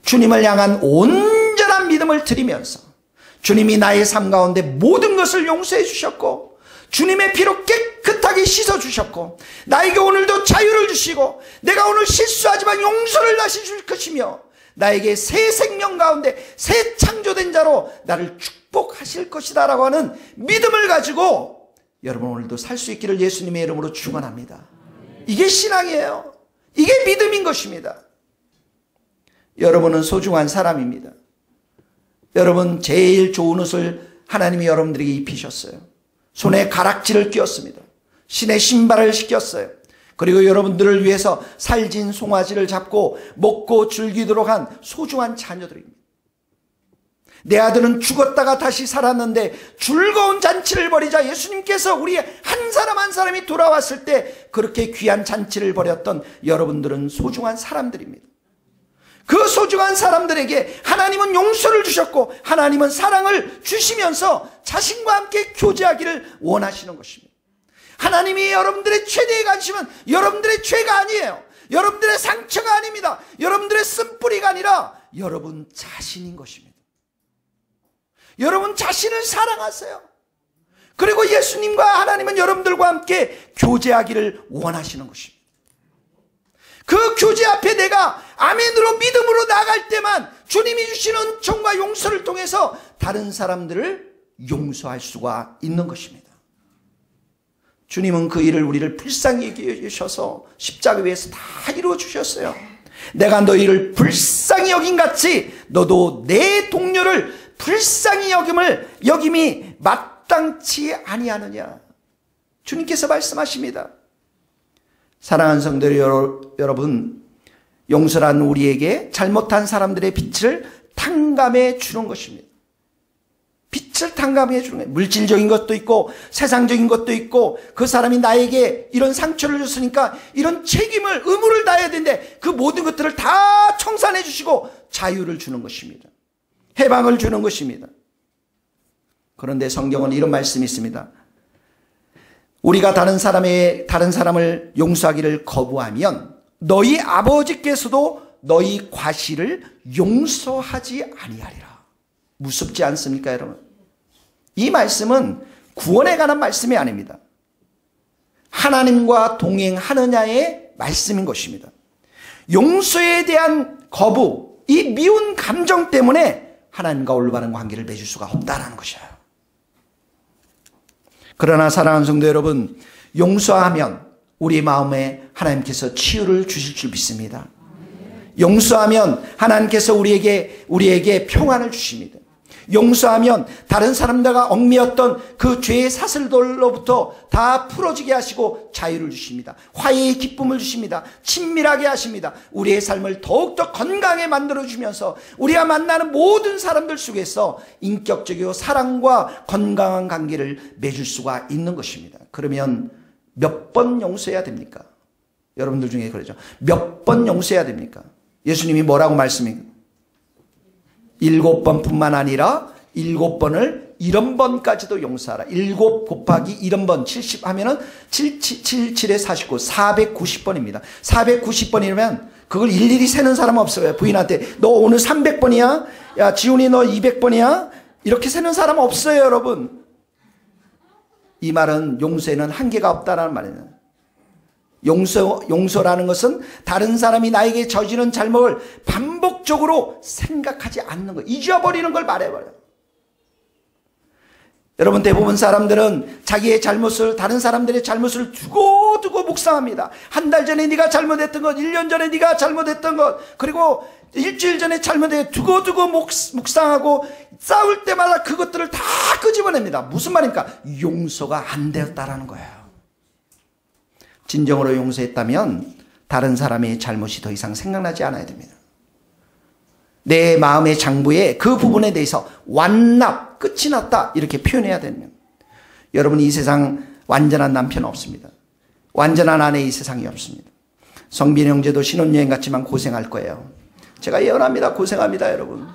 주님을 향한 온전한 믿음을 드리면서 주님이 나의 삶 가운데 모든 것을 용서해 주셨고 주님의 피로 깨끗하게 씻어 주셨고 나에게 오늘도 자유를 주시고 내가 오늘 실수하지만 용서를 다시 줄 것이며 나에게 새 생명 가운데 새 창조된 자로 나를 축복하실 것이다 라고 하는 믿음을 가지고 여러분 오늘도 살 수 있기를 예수님의 이름으로 축원합니다. 이게 신앙이에요. 이게 믿음인 것입니다. 여러분은 소중한 사람입니다. 여러분 제일 좋은 옷을 하나님이 여러분들에게 입히셨어요. 손에 가락지를 끼웠습니다. 신의 신발을 신겼어요. 그리고 여러분들을 위해서 살진 송아지를 잡고 먹고 즐기도록 한 소중한 자녀들입니다. 내 아들은 죽었다가 다시 살았는데 즐거운 잔치를 벌이자 예수님께서 우리 한 사람 한 사람이 돌아왔을 때 그렇게 귀한 잔치를 벌였던 여러분들은 소중한 사람들입니다. 그 소중한 사람들에게 하나님은 용서를 주셨고 하나님은 사랑을 주시면서 자신과 함께 교제하기를 원하시는 것입니다. 하나님이 여러분들의 최대의 관심은 여러분들의 죄가 아니에요. 여러분들의 상처가 아닙니다. 여러분들의 쓴뿌리가 아니라 여러분 자신인 것입니다. 여러분 자신을 사랑하세요. 그리고 예수님과 하나님은 여러분들과 함께 교제하기를 원하시는 것입니다. 그 교제 앞에 내가 아멘으로 믿음으로 나아갈 때만 주님이 주시는 은총과 용서를 통해서 다른 사람들을 용서할 수가 있는 것입니다. 주님은 그 일을 우리를 불쌍히 여기셔서 십자가 위에서 다 이루어 주셨어요. 내가 너희를 불쌍히 여긴 같이 너도 내 동료를 불쌍히 여김이 마땅치 아니하느냐. 주님께서 말씀하십니다. 사랑하는 성도 여러분, 용서란 우리에게 잘못한 사람들의 빛을 탕감해 주는 것입니다. 빛을 탕감해 주는 거예요. 물질적인 것도 있고 세상적인 것도 있고 그 사람이 나에게 이런 상처를 줬으니까 이런 책임을 의무를 다해야 되는데 그 모든 것들을 다 청산해 주시고 자유를 주는 것입니다. 해방을 주는 것입니다. 그런데 성경은 이런 말씀이 있습니다. 우리가 다른 사람을 용서하기를 거부하면 너희 아버지께서도 너희 과실을 용서하지 아니하리라. 무섭지 않습니까, 여러분? 이 말씀은 구원에 관한 말씀이 아닙니다. 하나님과 동행하느냐의 말씀인 것입니다. 용서에 대한 거부, 이 미운 감정 때문에 하나님과 올바른 관계를 맺을 수가 없다는 것이에요. 그러나 사랑하는 성도 여러분, 용서하면 우리 마음에 하나님께서 치유를 주실 줄 믿습니다. 용서하면 하나님께서 우리에게 평안을 주십니다. 용서하면 다른 사람들과 얽매였던 그 죄의 사슬들로부터 다 풀어지게 하시고 자유를 주십니다. 화해의 기쁨을 주십니다. 친밀하게 하십니다. 우리의 삶을 더욱더 건강하게 만들어주면서 우리가 만나는 모든 사람들 속에서 인격적이고 사랑과 건강한 관계를 맺을 수가 있는 것입니다. 그러면 몇 번 용서해야 됩니까? 여러분들 중에 그러죠. 몇 번 용서해야 됩니까? 예수님이 뭐라고 말씀합니까? 7번뿐만 아니라 7번을 70번까지도 용서하라. 7 곱하기 70번 70 하면은 7에 49 490번입니다. 490번이면 그걸 일일이 세는 사람 없어요. 부인한테 너 오늘 300번이야? 야 지훈이 너 200번이야? 이렇게 세는 사람 없어요, 여러분. 이 말은 용서에는 한계가 없다라는 말이에요. 용서라는 것은 다른 사람이 나에게 저지른 잘못을 반복적으로 생각하지 않는 것, 잊어버리는 걸 말해버려요. 여러분, 대부분 사람들은 자기의 잘못을, 다른 사람들의 잘못을 두고두고 묵상합니다. 한 달 전에 네가 잘못했던 것, 1년 전에 네가 잘못했던 것, 그리고 일주일 전에 잘못해 두고두고 묵상하고 싸울 때마다 그것들을 다 끄집어냅니다. 무슨 말입니까? 용서가 안 되었다라는 거예요. 진정으로 용서했다면 다른 사람의 잘못이 더 이상 생각나지 않아야 됩니다. 내 마음의 장부에 그 부분에 대해서 완납, 끝이 났다 이렇게 표현해야 됩니다. 여러분, 이 세상 완전한 남편 없습니다. 완전한 아내 이 세상이 없습니다. 성빈 형제도 신혼여행 갔지만 고생할 거예요. 제가 예언합니다. 고생합니다, 여러분.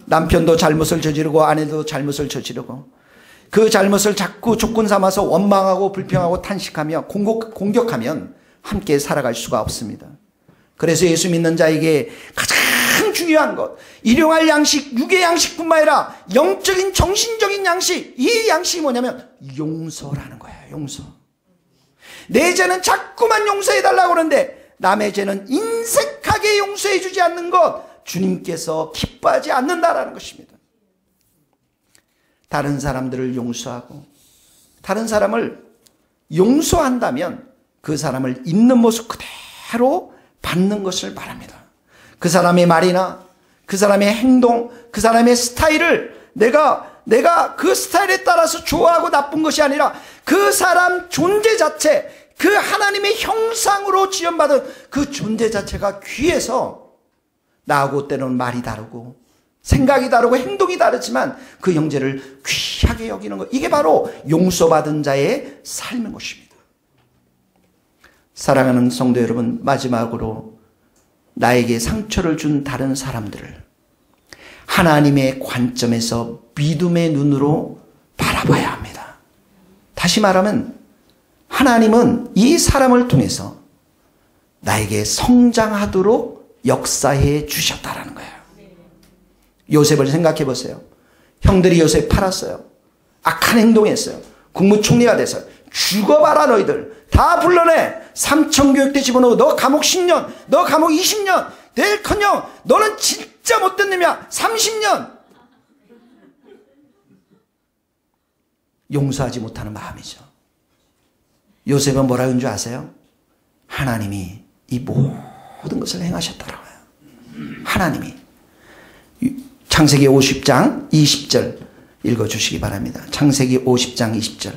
남편도 잘못을 저지르고 아내도 잘못을 저지르고 그 잘못을 자꾸 조건 삼아서 원망하고 불평하고 탄식하며 공격하면 함께 살아갈 수가 없습니다. 그래서 예수 믿는 자에게 가장 중요한 것, 일용할 양식, 육의 양식뿐만 아니라 영적인 정신적인 양식, 이 양식이 뭐냐면 용서라는 거예요. 용서. 내 죄는 자꾸만 용서해달라고 그러는데 남의 죄는 인색하게 용서해주지 않는 것, 주님께서 기뻐하지 않는다라는 것입니다. 다른 사람들을 용서하고 다른 사람을 용서한다면 그 사람을 있는 모습 그대로 받는 것을 말합니다. 그 사람의 말이나 그 사람의 행동, 그 사람의 스타일을 내가 그 스타일에 따라서 좋아하고 나쁜 것이 아니라 그 사람 존재 자체, 그 하나님의 형상으로 지음받은 그 존재 자체가 귀해서 나하고 때로는 말이 다르고 생각이 다르고 행동이 다르지만 그 형제를 귀하게 여기는 것, 이게 바로 용서받은 자의 삶인 것입니다. 사랑하는 성도 여러분, 마지막으로 나에게 상처를 준 다른 사람들을 하나님의 관점에서 믿음의 눈으로 바라봐야 합니다. 다시 말하면 하나님은 이 사람을 통해서 나에게 성장하도록 역사해 주셨다라는 거예요. 요셉을 생각해 보세요. 형들이 요셉 팔았어요. 악한 행동했어요. 국무총리가 됐어요. 죽어봐라 너희들. 다 불러내. 삼천교육대 집어넣고 너 감옥 10년, 너 감옥 20년, 내일커녕 너는 진짜 못된 놈이야. 30년. 용서하지 못하는 마음이죠. 요셉은 뭐라고 하는 줄 아세요? 하나님이 이 모든 것을 행하셨더라고요. 하나님이. 창세기 50장 20절 읽어주시기 바랍니다. 창세기 50장 20절.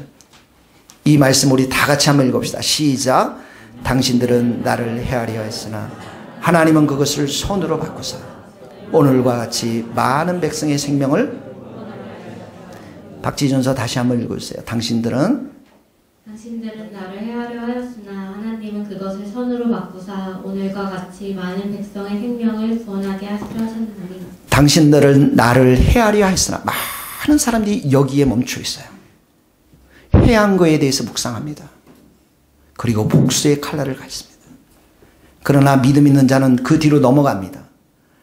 이 말씀 우리 다 같이 한번 읽읍시다. 시작. 당신들은 나를 헤아려 했으나 하나님은 그것을 손으로 바꾸사 오늘과 같이 많은 백성의 생명을. 박지준서 다시 한번 읽어주세요. 당신들은 나를 헤아려 하였으나 하나님은 그것을 선으로 바꾸사 오늘과 같이 많은 백성의 생명을 구원하게 하셨느니라. 당신들은 나를 헤아려 하였으나, 많은 사람들이 여기에 멈춰 있어요. 헤아한 거에 대해서 묵상합니다. 그리고 복수의 칼날을 가졌습니다. 그러나 믿음 있는 자는 그 뒤로 넘어갑니다.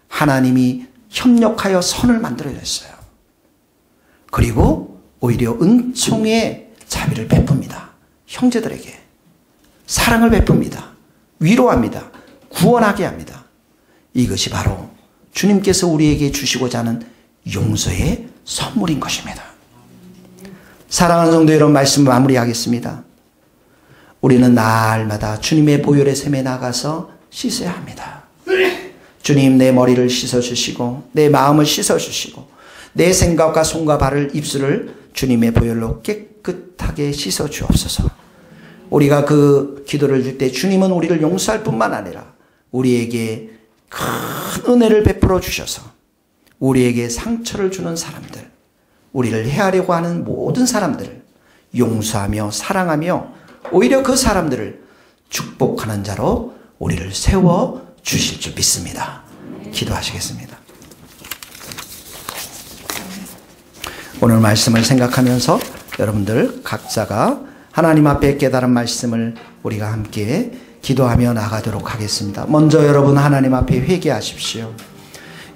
하나님이 협력하여 선을 만들어냈어요. 그리고 오히려 은총의 자비를 베풉니다. 형제들에게 사랑을 베풉니다. 위로합니다. 구원하게 합니다. 이것이 바로 주님께서 우리에게 주시고자 하는 용서의 선물인 것입니다. 사랑하는 성도 여러분, 말씀을 마무리하겠습니다. 우리는 날마다 주님의 보혈의 샘에 나가서 씻어야 합니다. 주님, 내 머리를 씻어주시고 내 마음을 씻어주시고 내 생각과 손과 발을, 입술을 주님의 보혈로 깨끗하게 씻어주옵소서. 우리가 그 기도를 줄 때 주님은 우리를 용서할 뿐만 아니라 우리에게 큰 은혜를 베풀어 주셔서 우리에게 상처를 주는 사람들, 우리를 해하려고 하는 모든 사람들을 용서하며 사랑하며 오히려 그 사람들을 축복하는 자로 우리를 세워 주실 줄 믿습니다. 기도하시겠습니다. 오늘 말씀을 생각하면서 여러분들 각자가 하나님 앞에 깨달은 말씀을 우리가 함께 기도하며 나가도록 하겠습니다. 먼저 여러분 하나님 앞에 회개하십시오.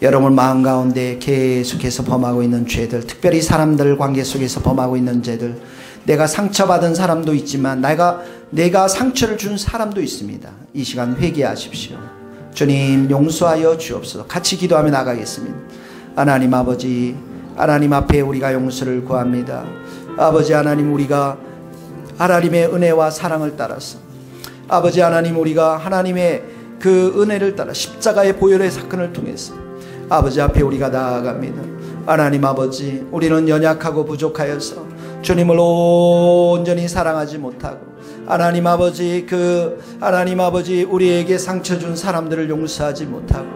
여러분 마음 가운데 계속해서 범하고 있는 죄들, 특별히 사람들 관계 속에서 범하고 있는 죄들, 내가 상처받은 사람도 있지만 내가 상처를 준 사람도 있습니다. 이 시간 회개하십시오. 주님 용서하여 주옵소서. 같이 기도하며 나가겠습니다. 하나님 아버지, 하나님 앞에 우리가 용서를 구합니다. 아버지 하나님, 우리가 하나님의 은혜와 사랑을 따라서, 아버지 하나님, 우리가 하나님의 그 은혜를 따라 십자가의 보혈의 사건을 통해서 아버지 앞에 우리가 나아갑니다. 하나님 아버지, 우리는 연약하고 부족하여서 주님을 온전히 사랑하지 못하고, 하나님 아버지, 하나님 아버지, 우리에게 상처 준 사람들을 용서하지 못하고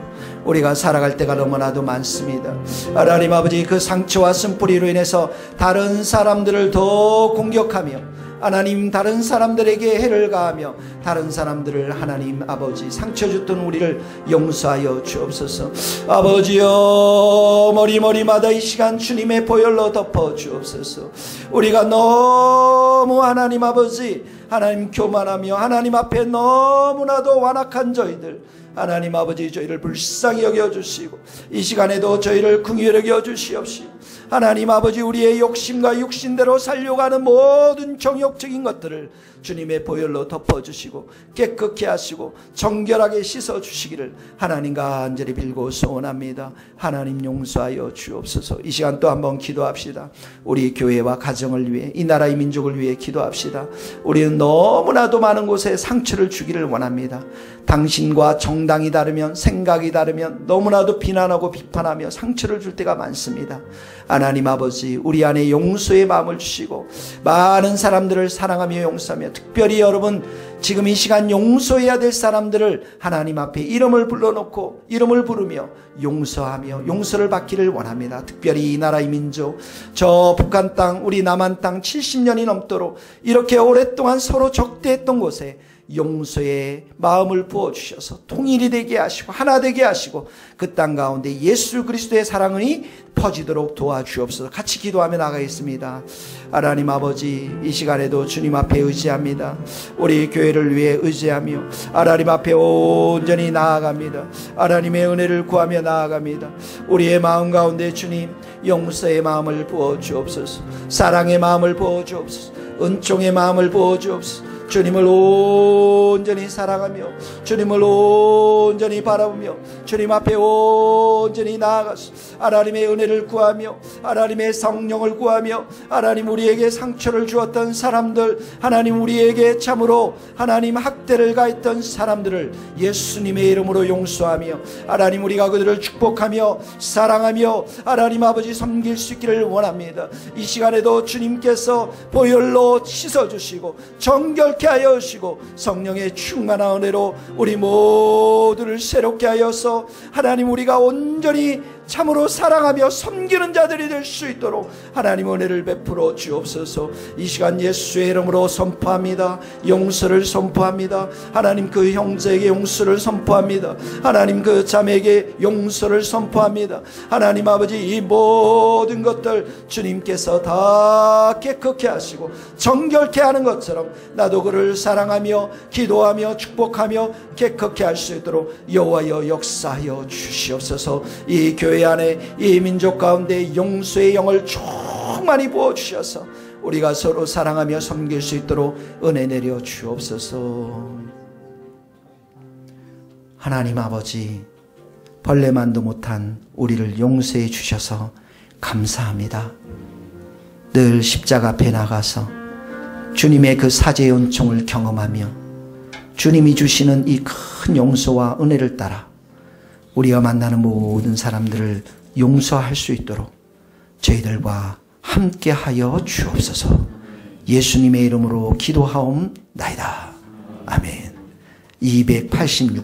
우리가 살아갈 때가 너무나도 많습니다. 하나님 아버지, 그 상처와 쓴뿌리로 인해서 다른 사람들을 더 공격하며 하나님 다른 사람들에게 해를 가하며 다른 사람들을 하나님 아버지 상처 줬던 우리를 용서하여 주옵소서. 아버지여, 머리마다 이 시간 주님의 보혈로 덮어 주옵소서. 우리가 너무 하나님 아버지, 하나님 교만하며 하나님 앞에 너무나도 완악한 저희들, 하나님 아버지 저희를 불쌍히 여겨주시고 이 시간에도 저희를 긍휼히 여겨주시옵시고, 하나님 아버지 우리의 욕심과 육신대로 살려고 하는 모든 정욕적인 것들을 주님의 보혈로 덮어주시고 깨끗게 하시고 정결하게 씻어주시기를 하나님 간절히 빌고 소원합니다. 하나님 용서하여 주옵소서. 이 시간 또 한번 기도합시다. 우리 교회와 가정을 위해, 이 나라의 민족을 위해 기도합시다. 우리는 너무나도 많은 곳에 상처를 주기를 원합니다. 당신과 정당이 다르면, 생각이 다르면 너무나도 비난하고 비판하며 상처를 줄 때가 많습니다. 하나님 아버지, 우리 안에 용서의 마음을 주시고 많은 사람들을 사랑하며 용서하며, 특별히 여러분 지금 이 시간 용서해야 될 사람들을 하나님 앞에 이름을 불러놓고 이름을 부르며 용서하며 용서를 받기를 원합니다. 특별히 이 나라의 민족, 저 북한 땅, 우리 남한 땅 70년이 넘도록 이렇게 오랫동안 서로 적대했던 곳에 용서의 마음을 부어주셔서 통일이 되게 하시고 하나 되게 하시고 그 땅 가운데 예수 그리스도의 사랑이 퍼지도록 도와주옵소서. 같이 기도하며 나가겠습니다. 하나님 아버지, 이 시간에도 주님 앞에 의지합니다. 우리 교회를 위해 의지하며 하나님 앞에 온전히 나아갑니다. 하나님의 은혜를 구하며 나아갑니다. 우리의 마음 가운데 주님 용서의 마음을 부어주옵소서. 사랑의 마음을 부어주옵소서. 은총의 마음을 부어주옵소서. 주님을 온전히 사랑하며 주님을 온전히 바라보며 주님 앞에 온전히 나아가서 하나님의 은혜를 구하며 하나님의 성령을 구하며, 하나님 우리에게 상처를 주었던 사람들, 하나님 우리에게 참으로 하나님 학대를 가했던 사람들을 예수님의 이름으로 용서하며 하나님 우리가 그들을 축복하며 사랑하며 하나님 아버지 섬길 수 있기를 원합니다. 이 시간에도 주님께서 보혈로 씻어주시고 정결케 하여 주시고 성령의 충만한 은혜로 우리 모두를 새롭게 하여서 하나님 우리가 온전히 참으로 사랑하며 섬기는 자들이 될 수 있도록 하나님 은혜를 베풀어 주옵소서. 이 시간 예수의 이름으로 선포합니다. 용서를 선포합니다. 하나님 그 형제에게 용서를 선포합니다. 하나님 그 자매에게 용서를 선포합니다. 하나님 아버지 이 모든 것들 주님께서 다 깨끗게 하시고 정결케 하는 것처럼 나도 그를 사랑하며 기도하며 축복하며 깨끗게 할 수 있도록 여호와여 역사하여 주시옵소서. 이 교회 안에 이 민족 가운데 용서의 영을 충만히 부어주셔서 우리가 서로 사랑하며 섬길 수 있도록 은혜 내려 주옵소서. 하나님 아버지, 벌레만도 못한 우리를 용서해 주셔서 감사합니다. 늘 십자가 앞에 나가서 주님의 그 사죄의 은총을 경험하며 주님이 주시는 이 큰 용서와 은혜를 따라 우리가 만나는 모든 사람들을 용서할 수 있도록 저희들과 함께하여 주옵소서. 예수님의 이름으로 기도하옵나이다. 아멘. 286